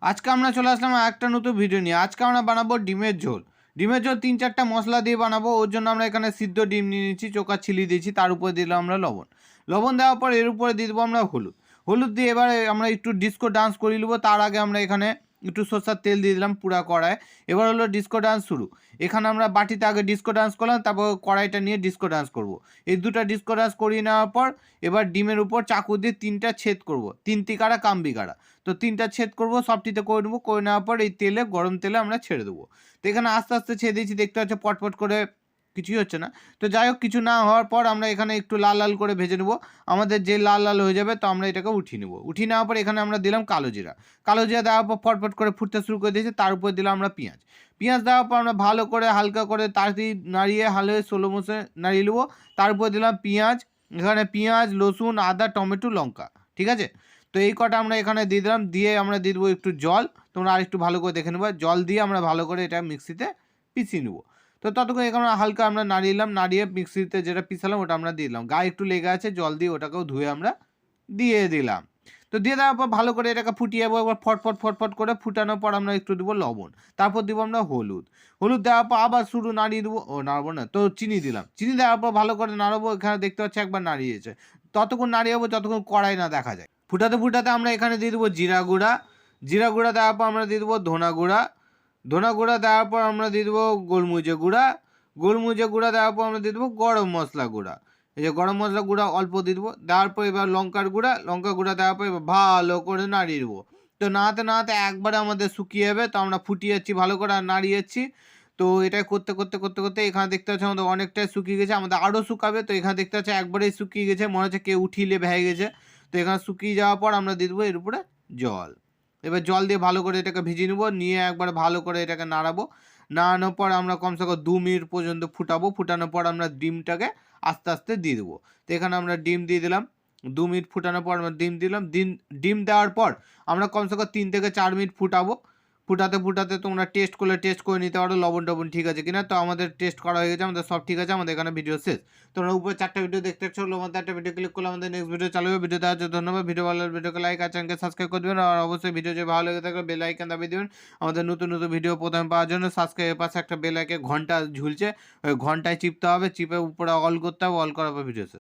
আজকে আমরা চলে আসলাম একটা নতুন ভিডিও নিয়ে। আজকে আমরা বানাবো ডিমের ঝোল। ডিমের ঝোল ৩-৪টা মশলা দিয়ে বানাবো। ওর জন্য আমরা এখানে সিদ্ধ ডিম নিয়ে নিচ্ছি, চোখা ছিলি দিয়েছি, তার উপরে দিলাম আমরা লবণ। লবণ দেওয়ার পর এর উপরে দিয়ে দেবো আমরা হলুদ। হলুদ দিয়ে এবারে আমরা একটু ডিস্কো ডান্স করে নেবো। তার আগে আমরা এখানে একটু সরষের তেল দিয়ে দিলাম পুরা কড়ায়। এবার হলো ডিস্কো ডান্স শুরু। এখানে আমরা বাটিতে আগে ডিস্কো ডান্স করলাম, তারপর কড়াইটা নিয়ে ডিস্কো ডান্স করব। এই দুটো ডিস্কো ডান্স করিয়ে নেওয়ার পর এবার ডিমের উপর চাকু দিয়ে 3টা ছেদ করব, 3 তিকারা কামবিকারা। তো 3টা ছেদ করব, সবটিতে করে নেবো। করে নেওয়ার পর এই তেলে, গরম তেলে আমরা ছেড়ে দেবো। তো এখানে আস্তে আস্তে ছেড়ে দিয়েছি, দেখতে হচ্ছে পটপট করে কিছুই হচ্ছে না। তো যাই হোক, কিছু না হওয়ার পর আমরা এখানে একটু লাল লাল করে ভেজে নেবো। আমাদের যে লাল লাল হয়ে যাবে তো আমরা এটাকে উঠিয়ে নেবো। উঠিয়ে নেওয়ার পর এখানে আমরা দিলাম কালো জিরা। কালো জিরা দেওয়ার পর ফটফট করে ফুটতে শুরু করে দিয়েছি। তার উপর দিলাম আমরা পেঁয়াজ। পেঁয়াজ দেওয়ার পর আমরা ভালো করে হালকা করে তাড়াতাড়ি নাড়িয়ে ষোলো মশে নাড়িয়ে নেবো। তার উপর দিলাম পেঁয়াজ। এখানে পেঁয়াজ, রসুন, আদা, টমেটো, লঙ্কা, ঠিক আছে। তো এই কটা আমরা এখানে দিয়ে দিলাম। দিয়ে আমরা দিয়ে দেবো একটু জল। তোমরা আর একটু ভালো করে দেখে নেবো। জল দিয়ে আমরা ভালো করে এটা মিক্সিতে পিষিয়ে নেবো। তো ততক্ষণ এখানে হালকা আমরা নাড়িয়ে নিলাম। নাড়িয়ে মিক্সিতে যেটা পিছালাম ওটা আমরা দিয়ে দিলাম। গায়ে একটু লেগে আছে, জল দিয়ে ওটাকেও ধুয়ে আমরা দিয়ে দিলাম। তো দিয়ে দেওয়ার পর ভালো করে এটাকে ফুটিয়ে একবার ফটফট ফটফট করে ফুটানোর পর আমরা একটু দেবো লবণ। তারপর দেবো আমরা হলুদ। হলুদ দেওয়ার পর আবার শুরু নাড়িয়ে দেবো। নাড়বো না তো, চিনি দিলাম। চিনি দেওয়ার পর ভালো করে নাড়াবো। এখানে দেখতে পাচ্ছি একবার নাড়িয়েছে। ততক্ষণ নাড়িয়ে যাবো যতক্ষণ কড়াই না দেখা যায়। ফুটাতে ফুটাতে আমরা এখানে দিয়ে দেবো জিরা গুঁড়া। জিরা গুঁড়া দেওয়ার পর আমরা দিয়ে দেবো ধনা গুঁড়া। ধনা গুঁড়া দেওয়ার পর আমরা দিয়ে দেবো গোলমরিচের গুঁড়া। গোলমরিচের গুঁড়া দেওয়ার পর আমরা দিয়ে দেবো গরম মশলা গুঁড়া। এই যে গরম মশলা গুঁড়া অল্প দিয়ে দেবো। দেওয়ার পর এবার লঙ্কার গুঁড়া। লঙ্কা গুঁড়া দেওয়ার পর এবার ভালো করে নাড়িয়ে দেবো। তো নাড়াতে নাড়াতে একবারে আমাদের শুকিয়ে যাবে। তো আমরা ফুটিয়ে যাচ্ছি ভালো করে আর নাড়িয়ে যাচ্ছি। তো এটা করতে করতে করতে করতে এখানে দেখতে পাচ্ছি আমাদের অনেকটাই শুকিয়ে গেছে। আমাদের আরও শুকাবে। তো এখানে দেখতে পাচ্ছি একবারেই শুকিয়ে গেছে, মনে হচ্ছে কেউ উঠিয়ে ভেঙে গেছে। তো এখানে শুকিয়ে যাওয়ার পর আমরা দিয়ে দেবো এর উপরে জল। এবার জল দিয়ে ভালো করে এটাকে ভিজিয়ে নেবো। নিয়ে একবার ভালো করে এটাকে নাড়াবো। নাড়ানোর পর আমরা কমসে কম 2 মিনিট পর্যন্ত ফুটাবো। ফুটানোর পর আমরা ডিমটাকে আস্তে আস্তে দিয়ে দেবো। তো এখানে আমরা ডিম দিয়ে দিলাম। 2 মিনিট ফুটানোর পর আমরা ডিম দিলাম। ডিম দেওয়ার পর আমরা কমসে কম 3 থেকে 4 মিনিট ফুটাবো। ফুটাতে ফুটাতে তোমরা টেস্ট করলে টেস্ট করে নিতে পারো লবণ টবণ ঠিক আছে কিনা। তো আমাদের টেস্ট করা হয়ে গেছে, আমাদের সব ঠিক আছে। আমাদের এখানে ভিডিও শেষ। তোমরা উপরে 4টা ভিডিও দেখতে পাচ্ছ, মধ্যে একটা ভিডিও ক্লিক করলে আমাদের নেক্সট ভিডিও চালু হবে। ভিডিও দেওয়ার জন্য ধন্যবাদ। ভিডিও ভালো লাগলে ভিডিওকে লাইক আর চ্যানেলকে সাবস্ক্রাইব করে দেবেন। আর অবশ্যই ভিডিও যদি ভালো লেগে থাকলে বেল আইকন দাবিয়ে দেবেন আমাদের নতুন নতুন ভিডিও প্রথমে পাওয়ার জন্য। সাবস্ক্রাইবের পাশে একটা বেল আইকনে ঘন্টা ঝুলছে, ওই ঘন্টায় চিপতে হবে। চিপে উপরে অল করতে হবে। অল করার পর ভিডিও শেষ।